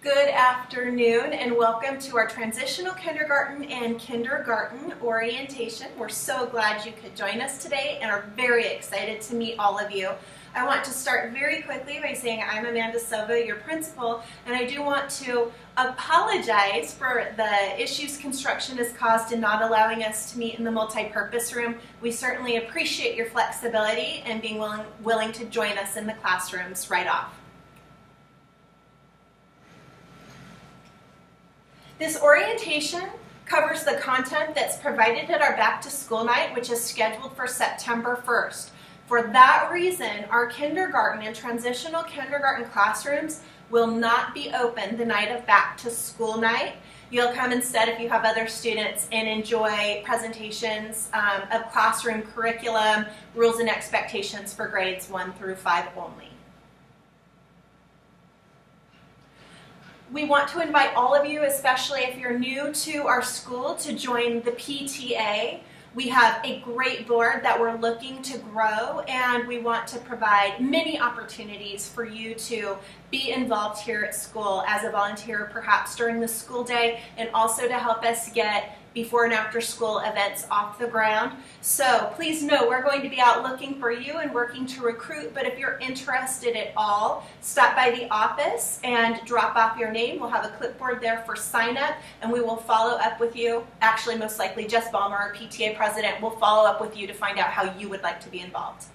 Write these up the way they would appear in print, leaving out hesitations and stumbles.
Good afternoon and welcome to our transitional kindergarten and kindergarten orientation. We're so glad you could join us today and are very excited to meet all of you. I want to start very quickly by saying I'm Amanda Silva, your principal, and I do want to apologize for the issues construction has caused in not allowing us to meet in the multi-purpose room. We certainly appreciate your flexibility and being willing to join us in the classrooms right off. This orientation covers the content that's provided at our back to school night, which is scheduled for September 1st. For that reason, our kindergarten and transitional kindergarten classrooms will not be open the night of back to school night. You'll come instead if you have other students and enjoy presentations of classroom curriculum, rules and expectations for grades 1 through 5 only. We want to invite all of you, especially if you're new to our school, to join the PTA. We have a great board that we're looking to grow, and we want to provide many opportunities for you to be involved here at school as a volunteer, perhaps during the school day, and also to help us get before and after school events off the ground. So please know we're going to be out looking for you and working to recruit, but if you're interested at all, stop by the office and drop off your name. We'll have a clipboard there for sign up, and we will follow up with you. Actually, most likely Jess Balmer, our PTA president, will follow up with you to find out how you would like to be involved.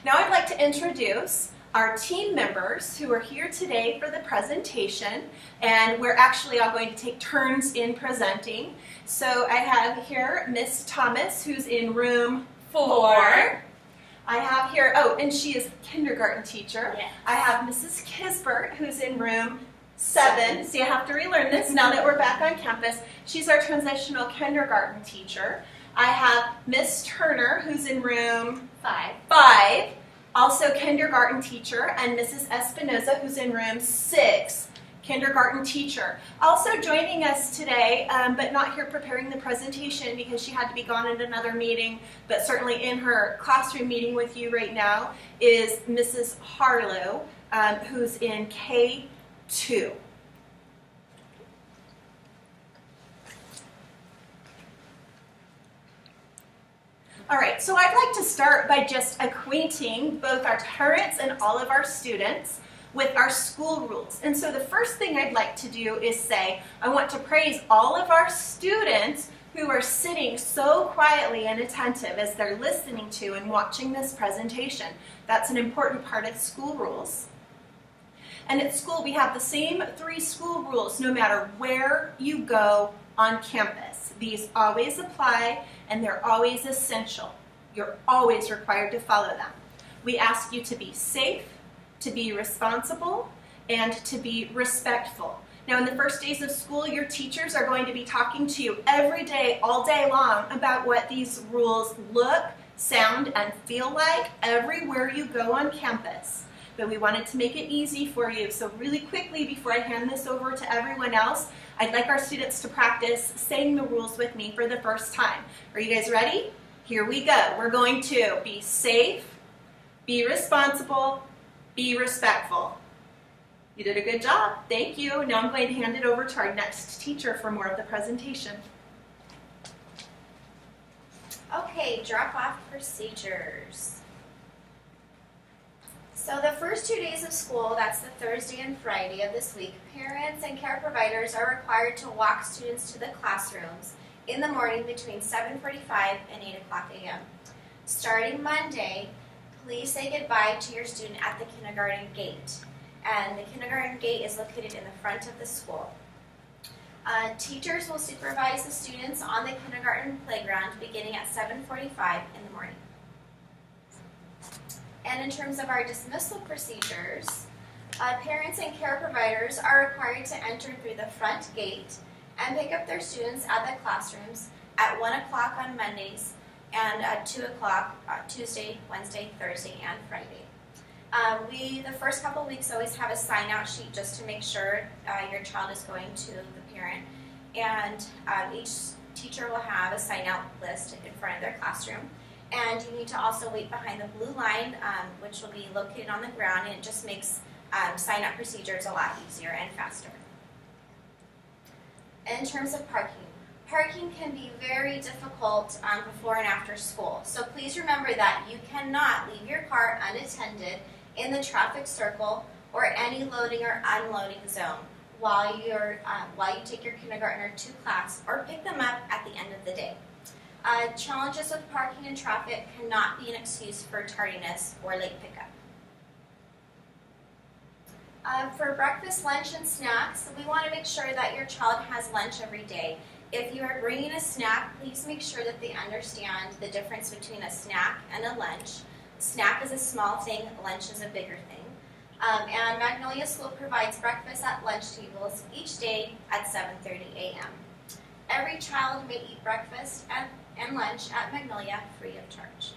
Now I'd like to introduce our team members who are here today for the presentation, and we're actually all going to take turns in presenting. So I have here Miss Thomas, who's in room 4. I have here, oh, and she is a kindergarten teacher. Yes. I have Mrs. Kisbert, who's in room 7. So you have to relearn this now that we're back on campus. She's our transitional kindergarten teacher. I have Miss Turner, who's in room 5. Also kindergarten teacher, and Mrs. Espinoza, who's in room 6, kindergarten teacher. Also joining us today, but not here preparing the presentation because she had to be gone at another meeting, but certainly in her classroom meeting with you right now, is Mrs. Harlow, who's in K2. All right, so I'd like to start by just acquainting both our parents and all of our students with our school rules. And so the first thing I'd like to do is say, I want to praise all of our students who are sitting so quietly and attentive as they're listening to and watching this presentation. That's an important part of school rules. And at school, we have the same 3 school rules no matter where you go on campus. These always apply, and they're always essential. You're always required to follow them. We ask you to be safe, to be responsible, and to be respectful. Now, in the first days of school, your teachers are going to be talking to you every day, all day long, about what these rules look, sound, and feel like everywhere you go on campus. But we wanted to make it easy for you. So really quickly, before I hand this over to everyone else, I'd like our students to practice saying the rules with me for the first time. Are you guys ready? Here we go. We're going to be safe, be responsible, be respectful. You did a good job. Thank you. Now I'm going to hand it over to our next teacher for more of the presentation. Okay, drop-off procedures. So the first 2 days of school, that's the Thursday and Friday of this week, parents and care providers are required to walk students to the classrooms in the morning between 7:45 and 8 o'clock a.m. Starting Monday, please say goodbye to your student at the kindergarten gate. And the kindergarten gate is located in the front of the school. Teachers will supervise the students on the kindergarten playground beginning at 7:45 in the morning. And in terms of our dismissal procedures, parents and care providers are required to enter through the front gate and pick up their students at the classrooms at 1 o'clock on Mondays and at 2 o'clock Tuesday, Wednesday, Thursday, and Friday. The first couple weeks always have a sign-out sheet just to make sure your child is going to the parent. And each teacher will have a sign-out list in front of their classroom. And you need to also wait behind the blue line, which will be located on the ground, and it just makes sign-up procedures a lot easier and faster. In terms of parking can be very difficult before and after school. So please remember that you cannot leave your car unattended in the traffic circle or any loading or unloading zone while you take your kindergartner to class or pick them up at the end of the day. Challenges with parking and traffic cannot be an excuse for tardiness or late pickup. For breakfast, lunch, and snacks, we want to make sure that your child has lunch every day. If you are bringing a snack, please make sure that they understand the difference between a snack and a lunch. Snack is a small thing, lunch is a bigger thing. And Magnolia School provides breakfast at lunch tables each day at 7:30 a.m. Every child may eat breakfast and lunch at Magnolia free of charge.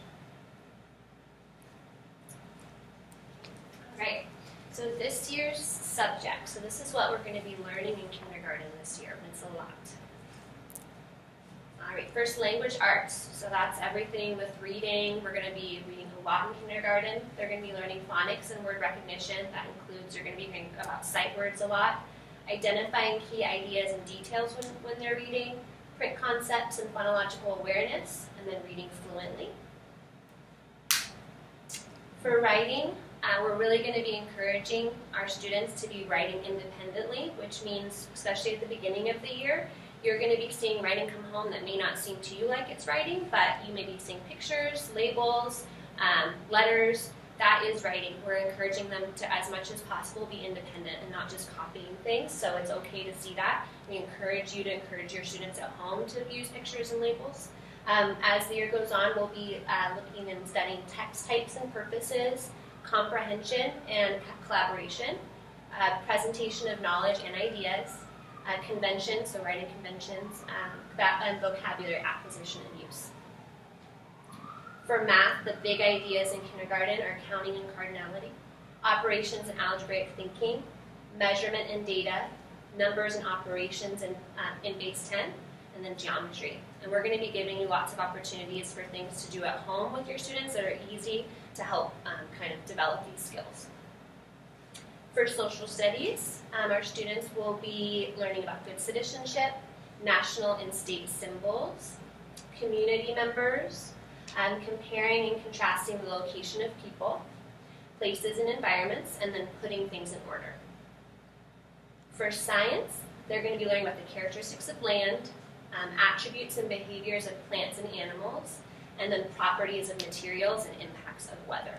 All right. So this year's subject, so this is what we're going to be learning in kindergarten this year, and it's a lot. All right, first language arts. So that's everything with reading. We're going to be reading a lot in kindergarten. They're going to be learning phonics and word recognition. That includes, you're going to be hearing about sight words a lot, identifying key ideas and details when they're reading, print concepts and phonological awareness, and then reading fluently. For writing, we're really going to be encouraging our students to be writing independently, which means, especially at the beginning of the year, you're going to be seeing writing come home that may not seem to you like it's writing, but you may be seeing pictures, labels, letters. That is writing. We're encouraging them to, as much as possible, be independent and not just copying things, so it's okay to see that. We encourage you to encourage your students at home to use pictures and labels. As the year goes on, we'll be looking and studying text types and purposes, comprehension and collaboration, presentation of knowledge and ideas, conventions, so writing conventions, and vocabulary acquisition and use. For math, the big ideas in kindergarten are counting and cardinality, operations and algebraic thinking, measurement and data, numbers and operations in base 10, and then geometry. And we're going to be giving you lots of opportunities for things to do at home with your students that are easy to help kind of develop these skills. For social studies, our students will be learning about good citizenship, national and state symbols, community members, comparing and contrasting the location of people, places and environments, and then putting things in order. For science, they're going to be learning about the characteristics of land, attributes and behaviors of plants and animals, and then properties of materials and impacts of weather.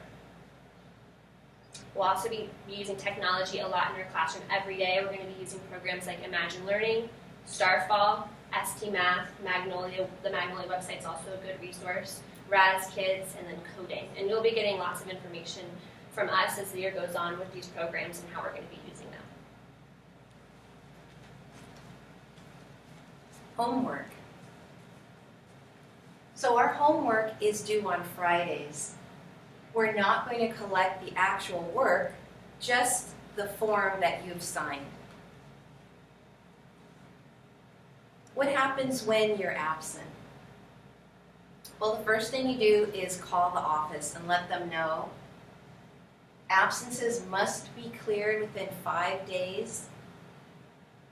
We'll also be using technology a lot in our classroom every day. We're going to be using programs like Imagine Learning, Starfall, ST Math, Magnolia. The Magnolia website is also a good resource, Raz Kids, and then coding. And you'll be getting lots of information from us as the year goes on with these programs and how we're going to be using them. Homework. So our homework is due on Fridays. We're not going to collect the actual work, just the form that you've signed. What happens when you're absent? Well, the first thing you do is call the office and let them know. Absences must be cleared within 5 days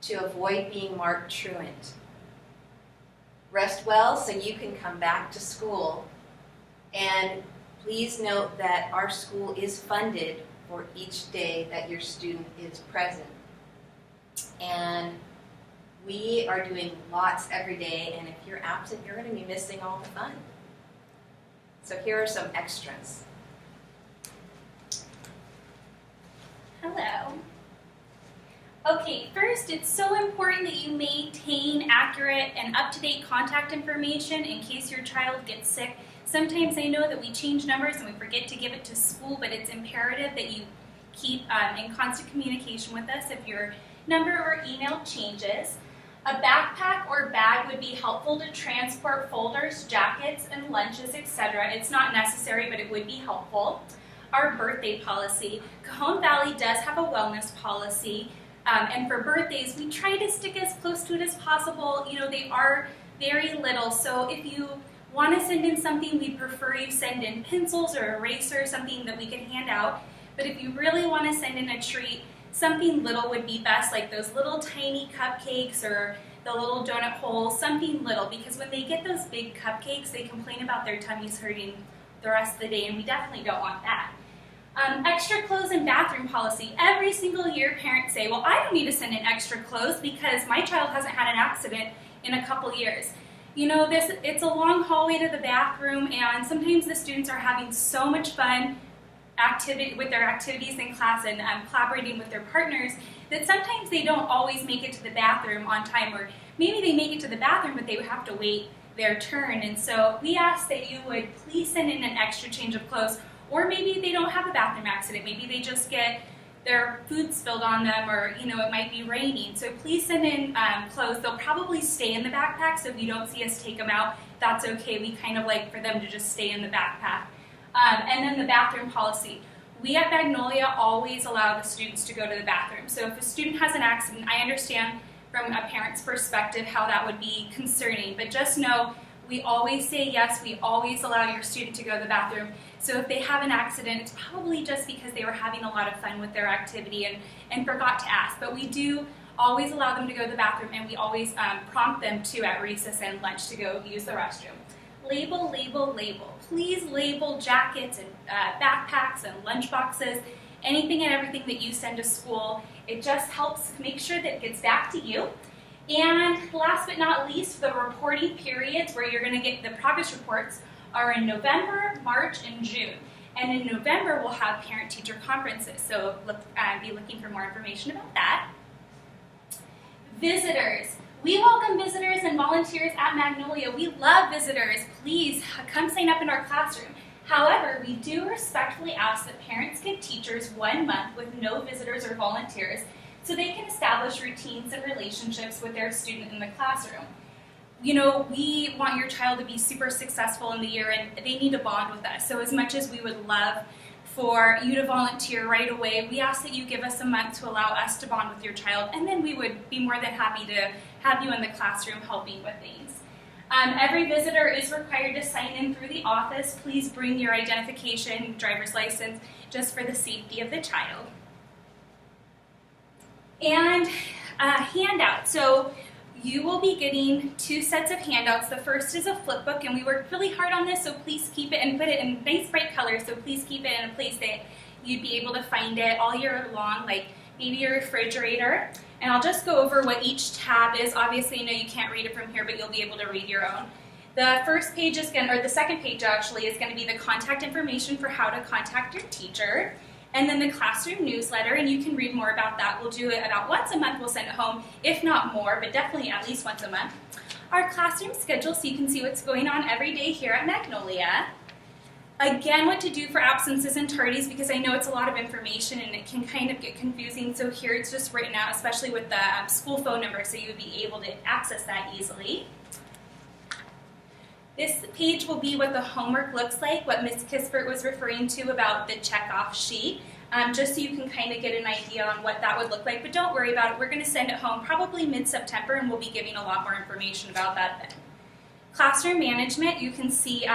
to avoid being marked truant. Rest well so you can come back to school, and please note that our school is funded for each day that your student is present. And we are doing lots every day, and if you're absent, you're going to be missing all the fun. So here are some extras. Hello. Okay, first, it's so important that you maintain accurate and up-to-date contact information in case your child gets sick. Sometimes I know that we change numbers and we forget to give it to school, but it's imperative that you keep in constant communication with us if your number or email changes. A backpack or bag would be helpful to transport folders, jackets, and lunches, etc. It's not necessary, but it would be helpful. Our birthday policy. Cajon Valley does have a wellness policy, and for birthdays, we try to stick as close to it as possible. You know, they are very little, so if you want to send in something, we prefer you send in pencils or erasers, something that we can hand out. But if you really want to send in a treat, something little would be best, like those little tiny cupcakes or the little donut holes, something little, because when they get those big cupcakes, they complain about their tummies hurting the rest of the day, and we definitely don't want that. Extra clothes and bathroom policy. Every single year parents say, well, I don't need to send in extra clothes because my child hasn't had an accident in a couple years. You know, it's a long hallway to the bathroom, and sometimes the students are having so much fun with their activities in class and collaborating with their partners that sometimes they don't always make it to the bathroom on time, or maybe they make it to the bathroom but they would have to wait their turn. And so we ask that you would please send in an extra change of clothes, or maybe they don't have a bathroom accident, maybe they just get their food spilled on them, or you know, it might be raining. So please send in clothes. They'll probably stay in the backpack, so if you don't see us take them out, that's okay. We kind of like for them to just stay in the backpack. And then the bathroom policy. We at Magnolia always allow the students to go to the bathroom. So if a student has an accident, I understand from a parent's perspective how that would be concerning, but just know we always say yes, we always allow your student to go to the bathroom. So if they have an accident, it's probably just because they were having a lot of fun with their activity and forgot to ask. But we do always allow them to go to the bathroom, and we always prompt them to at recess and lunch to go use the restroom. Label, label, label. Please label jackets and backpacks and lunch boxes, anything and everything that you send to school. It just helps make sure that it gets back to you. And last but not least, the reporting periods where you're going to get the progress reports are in November, March, and June. And in November, we'll have parent-teacher conferences, so be looking for more information about that. Visitors. We welcome visitors and volunteers at Magnolia. We love visitors. Please come sign up in our classroom. However, we do respectfully ask that parents give teachers 1 month with no visitors or volunteers so they can establish routines and relationships with their student in the classroom. You know, we want your child to be super successful in the year, and they need to bond with us. So as much as we would love for you to volunteer right away, we ask that you give us a month to allow us to bond with your child, and then we would be more than happy to have you in the classroom helping with things. Every visitor is required to sign in through the office. Please bring your identification, driver's license, just for the safety of the child. And handout. So you will be getting 2 sets of handouts. The first is a flip book, and we worked really hard on this, so please keep it and put it in nice bright colors, so please keep it in a place that you'd be able to find it all year long, like maybe your refrigerator. And I'll just go over what each tab is. Obviously, I know you can't read it from here, but you'll be able to read your own. The first page is going to, or the second page actually, is going to be the contact information for how to contact your teacher. And then the classroom newsletter, and you can read more about that. We'll do it about once a month. We'll send it home, if not more, but definitely at least once a month. Our classroom schedule, so you can see what's going on every day here at Magnolia. Again, what to do for absences and tardies, because I know it's a lot of information and it can kind of get confusing. So here it's just written out, especially with the school phone number, so you would be able to access that easily. This page will be what the homework looks like, what Ms. Kispert was referring to about the check-off sheet, just so you can kind of get an idea on what that would look like. But don't worry about it. We're going to send it home probably mid-September, and we'll be giving a lot more information about that then. Classroom management, you can see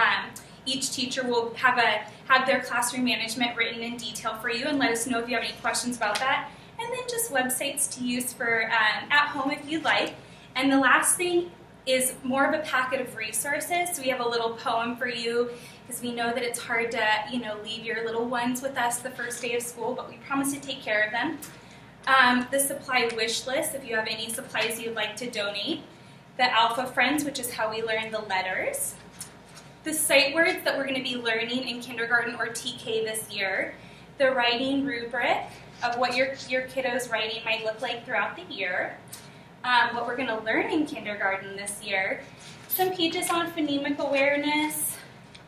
each teacher will have their classroom management written in detail for you, and let us know if you have any questions about that. And then just websites to use for at home if you'd like. And the last thing is more of a packet of resources. So we have a little poem for you, because we know that it's hard to, leave your little ones with us the first day of school, but we promise to take care of them. The supply wish list, if you have any supplies you'd like to donate. The Alpha Friends, which is how we learn the letters. The sight words that we're going to be learning in kindergarten or TK this year. The writing rubric of what your kiddo's writing might look like throughout the year. What we're going to learn in kindergarten this year, some pages on phonemic awareness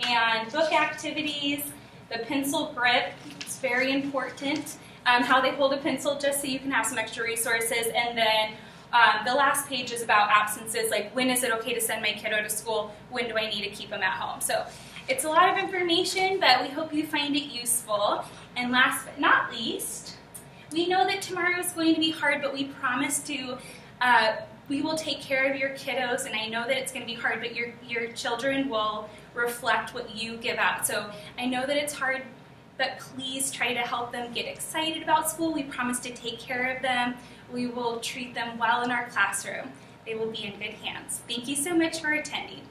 and book activities, the pencil grip, it's very important, how they hold a pencil just so you can have some extra resources, and then the last page is about absences, like when is it okay to send my kiddo to school, when do I need to keep them at home. So it's a lot of information, but we hope you find it useful. And last but not least, we know that tomorrow is going to be hard, but we promise to we will take care of your kiddos, and I know that it's going to be hard, but your children will reflect what you give out. So I know that it's hard but please try to help them get excited about school. We promise to take care of them. We will treat them well in our classroom. They will be in good hands. Thank you so much for attending.